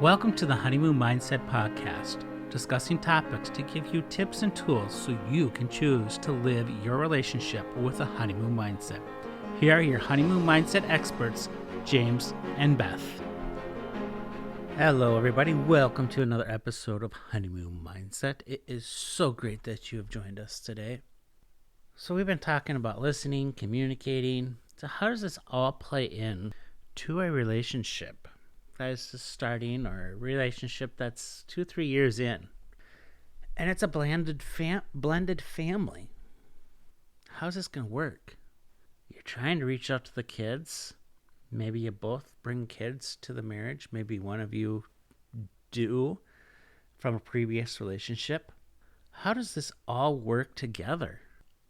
Welcome to the Honeymoon Mindset Podcast, discussing topics to give you tips and tools so you can choose to live your relationship with a honeymoon mindset. Here are your honeymoon mindset experts, James and Beth. Hello, everybody. Welcome to another episode of Honeymoon Mindset. It is so great that you have joined us today. So we've been talking about listening, communicating. So how does this all play in to a relationship that is just starting, or a relationship that's 2-3 years in, and it's a blended family? How's this going to work? You're trying to reach out to the kids. Maybe you both bring kids to the marriage. Maybe one of you do from a previous relationship. How does this all work together?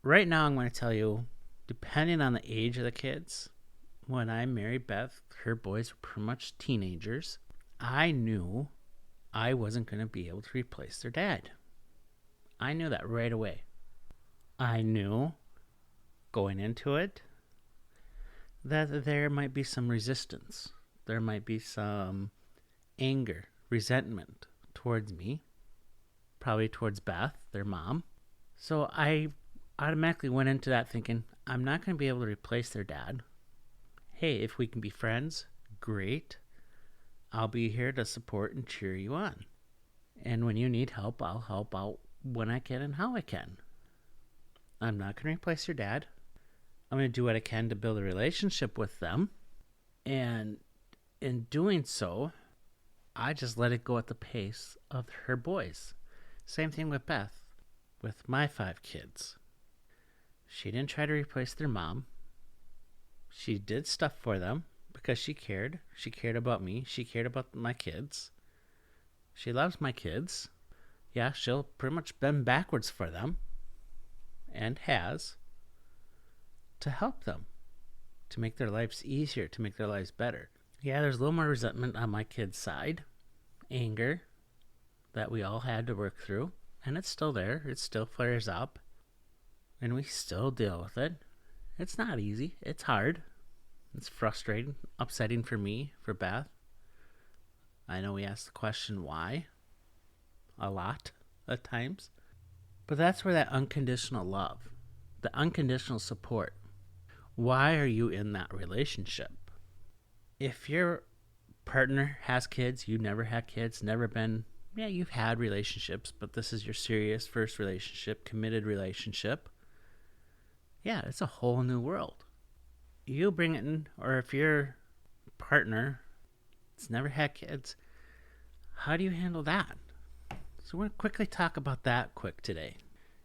Right now, I'm going to tell you, depending on the age of the kids, when I married Beth, her boys were pretty much teenagers. I knew I wasn't going to be able to replace their dad. I knew that right away. I knew going into it that there might be some resistance. There might be some anger, resentment towards me, probably towards Beth, their mom. So I automatically went into that thinking, I'm not going to be able to replace their dad. Hey, if we can be friends, great. I'll be here to support and cheer you on. And when you need help, I'll help out when I can and how I can. I'm not going to replace your dad. I'm going to do what I can to build a relationship with them. And in doing so, I just let it go at the pace of her boys. Same thing with Beth, with my 5 kids. She didn't try to replace their mom. She did stuff for them because she cared. She cared about me. She cared about my kids. She loves my kids. Yeah, she'll pretty much bend backwards for them, and has, to help them, to make their lives easier, to make their lives better. Yeah, there's a little more resentment on my kids' side, anger that we all had to work through, and it's still there. It still flares up, and we still deal with it. It's not easy. It's hard. It's frustrating, upsetting for me, for Beth. I know we ask the question why a lot at times, but that's where that unconditional love, the unconditional support. Why are you in that relationship? If your partner has kids, you never had kids, never been, you've had relationships, but this is your serious first relationship, committed relationship. Yeah, it's a whole new world. You bring it in, or if your partner has never had kids, how do you handle that? So we're going to quickly talk about that today.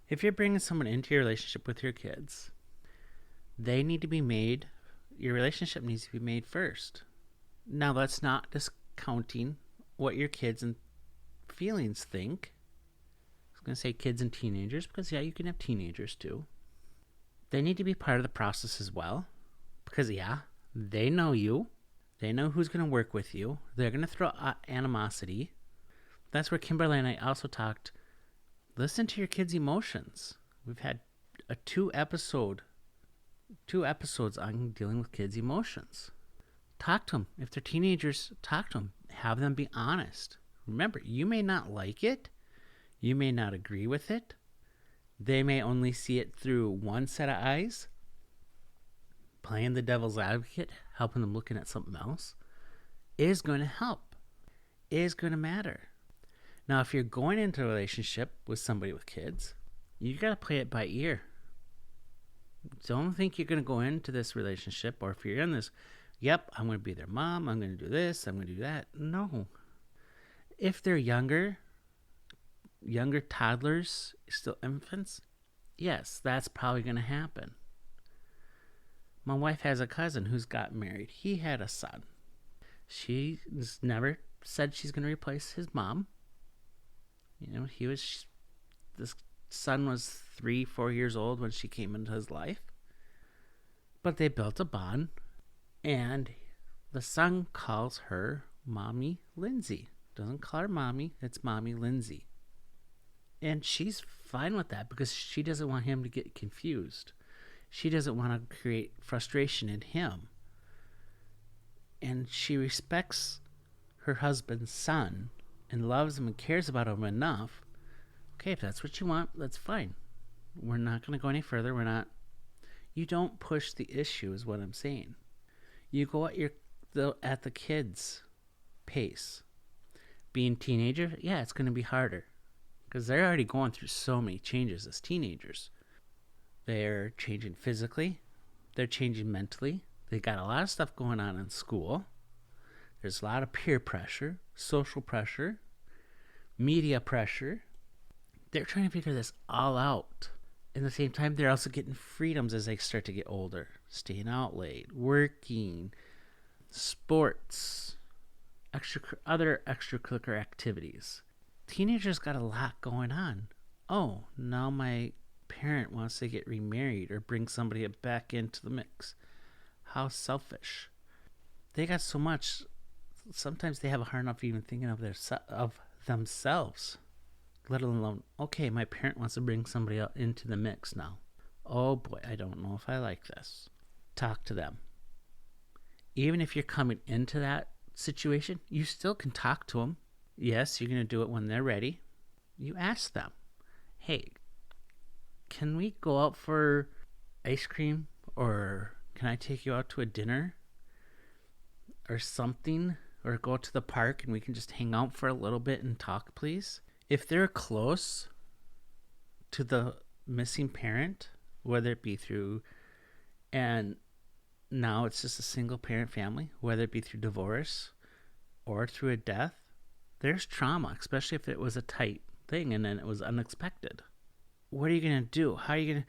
If you're bringing someone into your relationship with your kids, they need to be made, your relationship needs to be made first. Now, that's not discounting what your kids and feelings think. I was going to say kids and teenagers, because you can have teenagers too. They need to be part of the process as well, because they know you. They know who's going to work with you. They're going to throw animosity. That's where Kimberly and I also talked. Listen to your kids' emotions. We've had two episodes on dealing with kids' emotions. Talk to them. If they're teenagers, talk to them. Have them be honest. Remember, you may not like it. You may not agree with it. They may only see it through one set of eyes. Playing the devil's advocate, helping them looking at something else, is going to help. Is going to matter. Now, if you're going into a relationship with somebody with kids, you got to play it by ear. Don't think you're going to go into this relationship, or if you're in this, I'm going to be their mom, I'm going to do this, I'm going to do that. No. If they're younger toddlers, still infants, yes, that's probably going to happen. My wife has a cousin who's got married. He had a son. She never said she's going to replace his mom. This son was 3-4 years old when she came into his life. But they built a bond, and the son calls her Mommy Lindsay. Doesn't call her Mommy, it's Mommy Lindsay. And she's fine with that because she doesn't want him to get confused. She doesn't want to create frustration in him. And she respects her husband's son and loves him and cares about him enough, okay, if that's what you want, that's fine. We're not going to go any further. You don't push the issue is what I'm saying. You go at the kids' pace. Being teenager, yeah, it's going to be harder because they're already going through so many changes as teenagers. They're changing physically. They're changing mentally. They got a lot of stuff going on in school. There's a lot of peer pressure, social pressure, media pressure. They're trying to figure this all out. At the same time, they're also getting freedoms as they start to get older. Staying out late, working, sports, other extracurricular activities. Teenagers got a lot going on. Oh, now my parent wants to get remarried or bring somebody back into the mix. How selfish. They got so much. Sometimes they have a hard enough even thinking of themselves, let alone, okay, my parent wants to bring somebody else into the mix now. Oh boy, I don't know if I like this. Talk to them. Even if you're coming into that situation, you still can talk to them. Yes, you're going to do it when they're ready. You ask them, hey, can we go out for ice cream? Or can I take you out to a dinner? Or something? Or go to the park and we can just hang out for a little bit and talk, please? If they're close to the missing parent, whether it be through, and now it's just a single parent family, whether it be through divorce or through a death, there's trauma, especially if it was a tight thing and then it was unexpected. What are you going to do? How are you going to...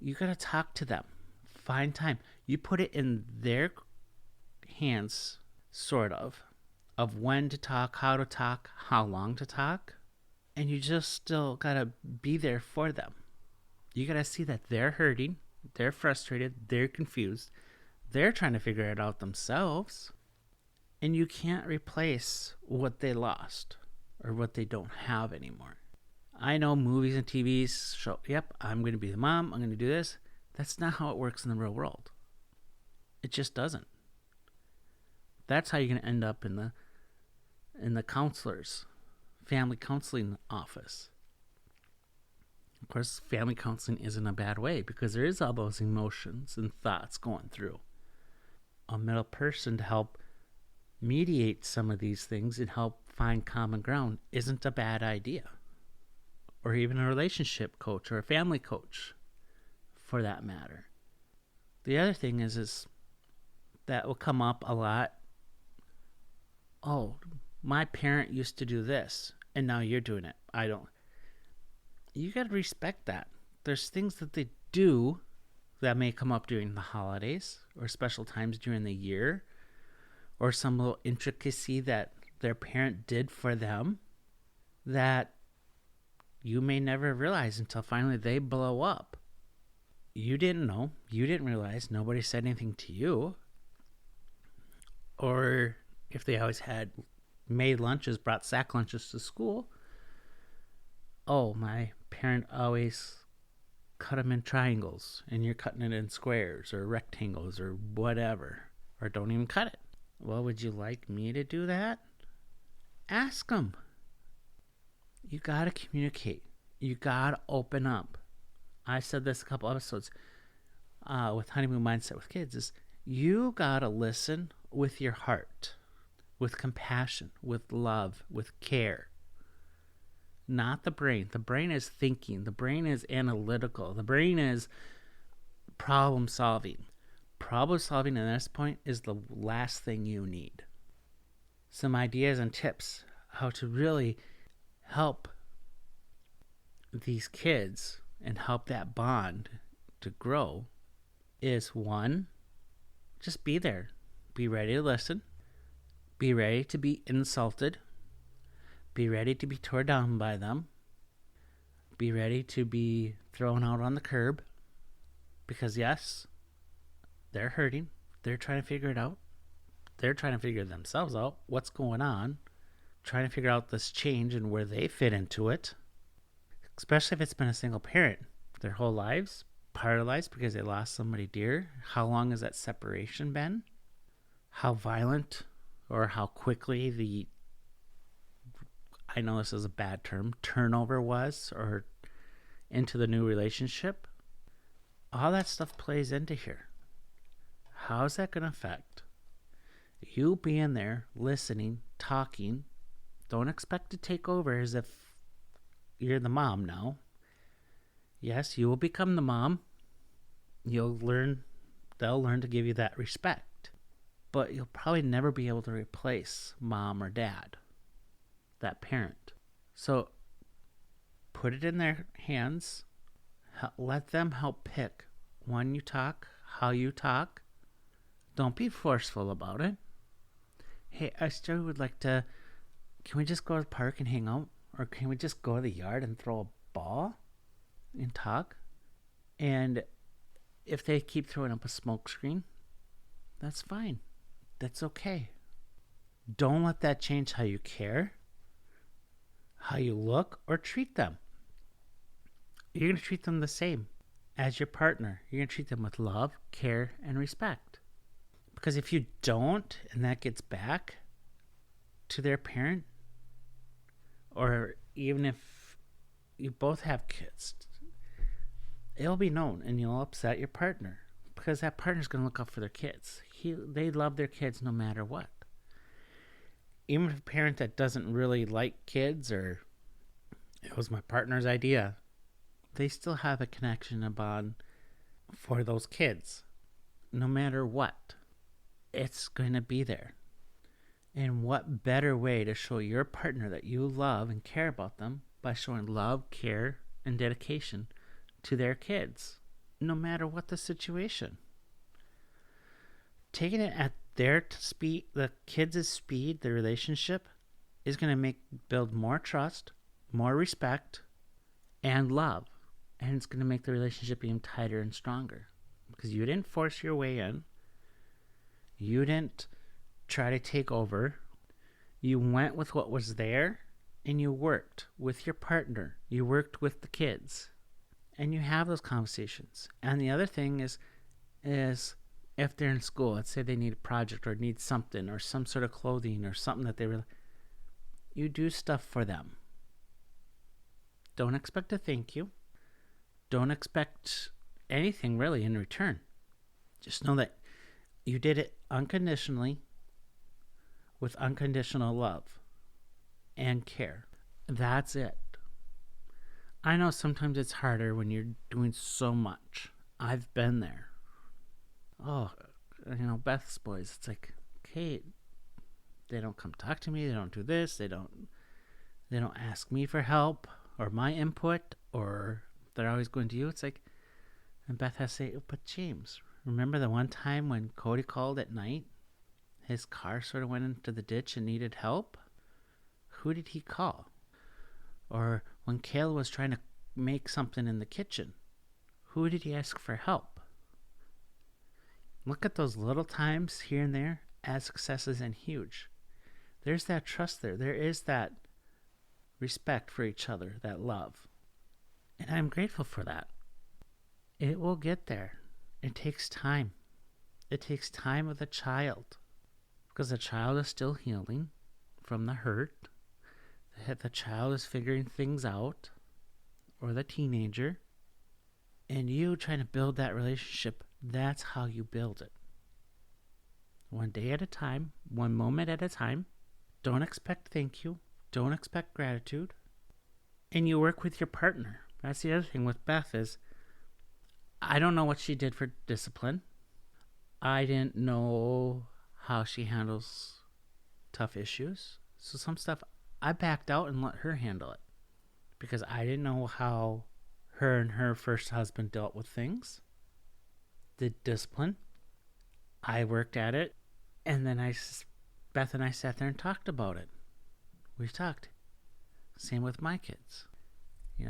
You got to talk to them. Find time. You put it in their hands, sort of when to talk, how long to talk. And you just still got to be there for them. You got to see that they're hurting, they're frustrated, they're confused. They're trying to figure it out themselves. And you can't replace what they lost or what they don't have anymore. I know movies and TVs show, yep, I'm going to be the mom, I'm going to do this. That's not how it works in the real world. It just doesn't. That's how you're going to end up in the counselor's family counseling office. Of course, family counseling isn't a bad way because there is all those emotions and thoughts going through. A middle person to help mediate some of these things and help find common ground isn't a bad idea. Or even a relationship coach or a family coach, for that matter. The other thing is that will come up a lot. Oh, my parent used to do this, and now you're doing it. I don't. You got to respect that. There's things that they do that may come up during the holidays or special times during the year, or some little intricacy that their parent did for them that you may never realize until finally they blow up. You didn't know. You didn't realize. Nobody said anything to you. Or if they always had made lunches, brought sack lunches to school. Oh, my parent always cut them in triangles and you're cutting it in squares or rectangles or whatever. Or don't even cut it. Well, would you like me to do that? Ask them. You got to communicate. You got to open up. I said this a couple episodes with Honeymoon Mindset with Kids is you got to listen with your heart, with compassion, with love, with care. Not the brain. The brain is thinking. The brain is analytical. The brain is problem solving. Problem solving at this point is the last thing you need. Some ideas and tips how to really help these kids and help that bond to grow is one, just be there. Be ready to listen. Be ready to be insulted. Be ready to be torn down by them. Be ready to be thrown out on the curb. Because yes, they're hurting. They're trying to figure it out. They're trying to figure themselves out. What's going on? Trying to figure out this change and where they fit into it. Especially if it's been a single parent their whole lives, part of lives because they lost somebody dear. How long has that separation been? How violent or how quickly the I know this is a bad term, turnover was, or into the new relationship. All that stuff plays into here. How's that going to affect you being there, listening, talking? Don't expect to take over as if you're the mom now. Yes, you will become the mom. They'll learn to give you that respect. But you'll probably never be able to replace mom or dad, that parent. So put it in their hands. Let them help pick when you talk, how you talk. Don't be forceful about it. Hey, I still would like to, can we just go to the park and hang out? Or can we just go to the yard and throw a ball and talk? And if they keep throwing up a smoke screen, that's fine. That's okay. Don't let that change how you care, how you look, or treat them. You're going to treat them the same as your partner. You're going to treat them with love, care, and respect. Because if you don't, and that gets back to their parent, or even if you both have kids, it'll be known and you'll upset your partner. Because that partner's going to look out for their kids. They love their kids no matter what. Even if a parent that doesn't really like kids, or it was my partner's idea, they still have a connection, a bond for those kids. No matter what, it's going to be there. And what better way to show your partner that you love and care about them by showing love, care, and dedication to their kids, no matter what the situation. Taking it at their speed, the kids' speed, the relationship, is going to build more trust, more respect, and love. And it's going to make the relationship even tighter and stronger. Because you didn't force your way in. You didn't try to take over. You went with what was there, and you worked with your partner. You worked with the kids. And you have those conversations. And the other thing is if they're in school, let's say they need a project or need something or some sort of clothing or something that you do stuff for them. Don't expect a thank you. Don't expect anything really in return. Just know that you did it unconditionally with unconditional love and care. That's it. I know sometimes it's harder when you're doing so much. I've been there. Oh, Beth's boys, it's like, okay, they don't come talk to me, they don't do this, they don't ask me for help or my input, or they're always going to you. It's like, and Beth has to say, but James, remember the one time when Cody called at night? His car sort of went into the ditch and needed help? Who did he call? Or when Kayla was trying to make something in the kitchen, who did he ask for help? Look at those little times here and there as successes and huge. There's that trust there. There is that respect for each other, that love. And I'm grateful for that. It will get there. It takes time. It takes time with a child. Because the child is still healing from the hurt. The child is figuring things out. Or the teenager. And you trying to build that relationship, that's how you build it. One day at a time, one moment at a time. Don't expect thank you. Don't expect gratitude. And you work with your partner. That's the other thing with Beth is, I don't know what she did for discipline. I didn't know how she handles tough issues. So some stuff I backed out and let her handle it. Because I didn't know how her and her first husband dealt with things. The discipline. I worked at it. And then Beth and I sat there and talked about it. We talked. Same with my kids.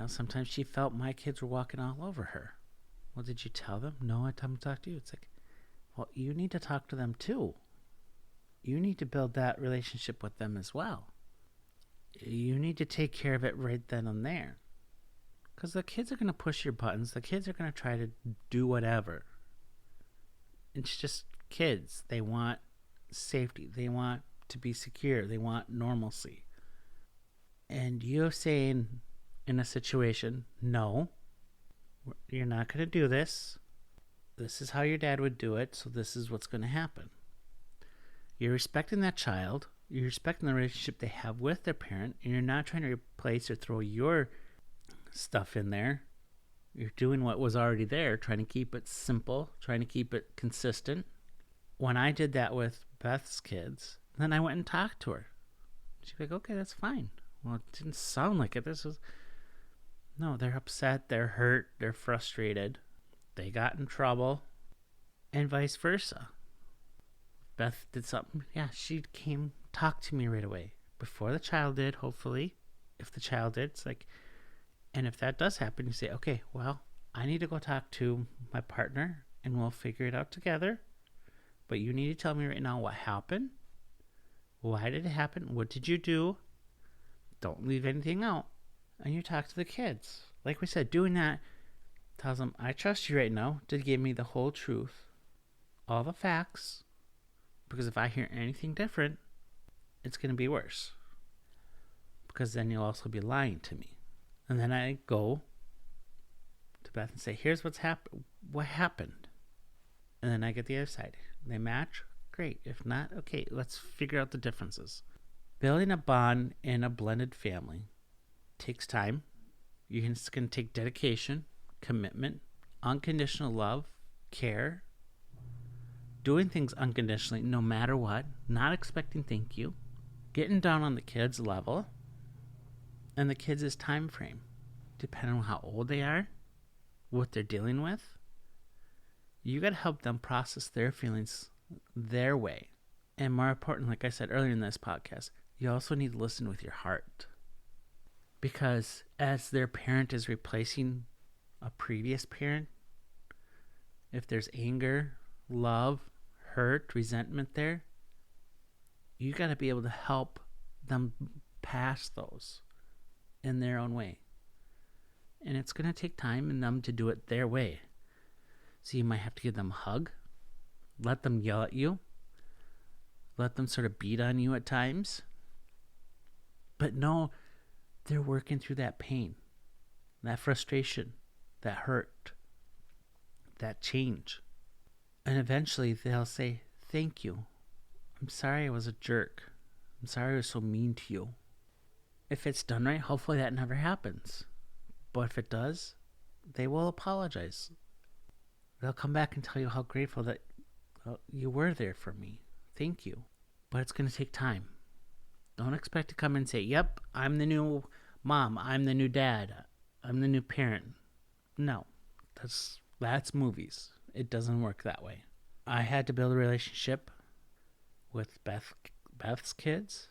Sometimes she felt my kids were walking all over her. Well, did you tell them? No, I told them to talk to you. It's like, well, you need to talk to them too. You need to build that relationship with them as well. You need to take care of it right then and there. Because the kids are going to push your buttons. The kids are going to try to do whatever. It's just kids. They want safety. They want to be secure. They want normalcy. And you saying in a situation, no, you're not going to do this. This is how your dad would do it, so this is what's going to happen. You're respecting that child. You're respecting the relationship they have with their parent, and you're not trying to replace or throw your stuff in there. You're doing what was already there, trying to keep it simple, trying to keep it consistent. When I did that with Beth's kids, then I went and talked to her. She's like, okay, that's fine. Well, it didn't sound like it. No, they're upset, they're hurt, they're frustrated. They got in trouble, and vice versa. Beth did something. Yeah, she came, talked to me right away. Before the child did, hopefully. If the child did, it's like, and if that does happen, you say, okay, well, I need to go talk to my partner, and we'll figure it out together. But you need to tell me right now what happened. Why did it happen? What did you do? Don't leave anything out. And you talk to the kids. Like we said, doing that tells them, I trust you right now to give me the whole truth, all the facts, because if I hear anything different, it's going to be worse. Because then you'll also be lying to me. And then I go to Beth and say, here's what happened. And then I get the other side. They match? Great. If not, okay, let's figure out the differences. Building a bond in a blended family takes time. It's going to take dedication, commitment, unconditional love, care, doing things unconditionally no matter what, not expecting thank you, getting down on the kids' level, and the kids' time frame, depending on how old they are, what they're dealing with. You got to help them process their feelings their way. And more important, like I said earlier in this podcast, you also need to listen with your heart. Because as their parent is replacing a previous parent, if there's anger, love, hurt, resentment there, you got to be able to help them pass those in their own way. And it's going to take time in them to do it their way. So you might have to give them a hug, let them yell at you, let them sort of beat on you at times. But no, they're working through that pain, that frustration, that hurt, that change. And eventually they'll say, thank you. I'm sorry I was a jerk. I'm sorry I was so mean to you. If it's done right, hopefully that never happens. But if it does, they will apologize. They'll come back and tell you how grateful that you were there for me. Thank you. But it's going to take time. Don't expect to come and say, yep, I'm the new mom. I'm the new dad. I'm the new parent. No, that's movies. It doesn't work that way. I had to build a relationship with Beth's kids.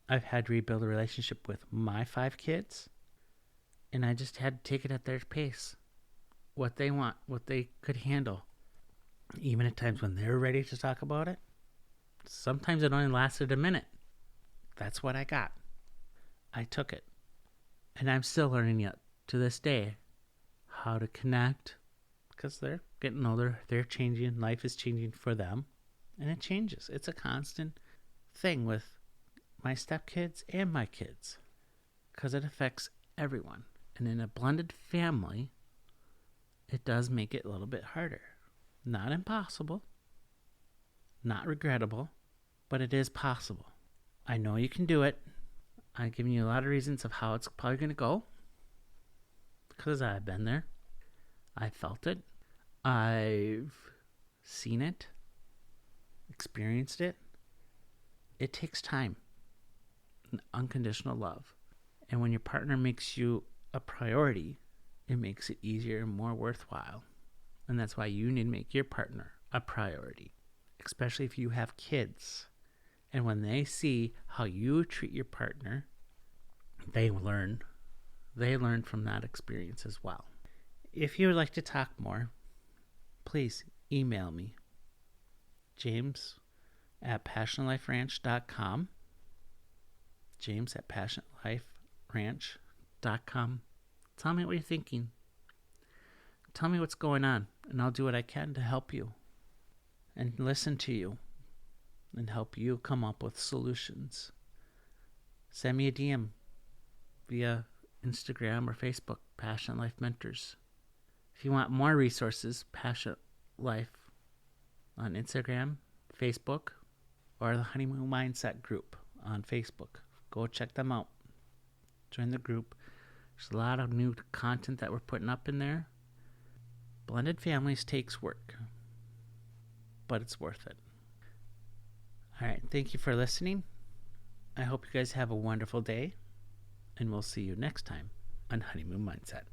I've had to rebuild a relationship with my 5 kids. And I just had to take it at their pace. What they want, what they could handle. Even at times when they're ready to talk about it. Sometimes it only lasted a minute. That's what I got. I took it. And I'm still learning yet to this day how to connect, because they're getting older, they're changing, life is changing for them, and it changes. It's a constant thing with my stepkids and my kids, because it affects everyone. And in a blended family, it does make it a little bit harder. Not impossible, not regrettable, but it is possible. I know you can do it. I've given you a lot of reasons of how it's probably going to go, because I've been there. I felt it. I've seen it, experienced it. It takes time, unconditional love. And when your partner makes you a priority, it makes it easier and more worthwhile. And that's why you need to make your partner a priority, especially if you have kids. And when they see how you treat your partner, they learn. They learn from that experience as well. If you would like to talk more, please email me, james@passionliferanch.com, james@passionliferanch.com. Tell me what you're thinking. Tell me what's going on, and I'll do what I can to help you and listen to you and help you come up with solutions. Send me a DM. via Instagram or Facebook, Passion Life Mentors. If you want more resources, Passion Life on Instagram, Facebook, or the Honeymoon Mindset group on Facebook. Go check them out. Join the group. There's a lot of new content that we're putting up in there. Blended families takes work, but it's worth it. All right, thank you for listening. I hope you guys have a wonderful day, and we'll see you next time on Honeymoon Mindset.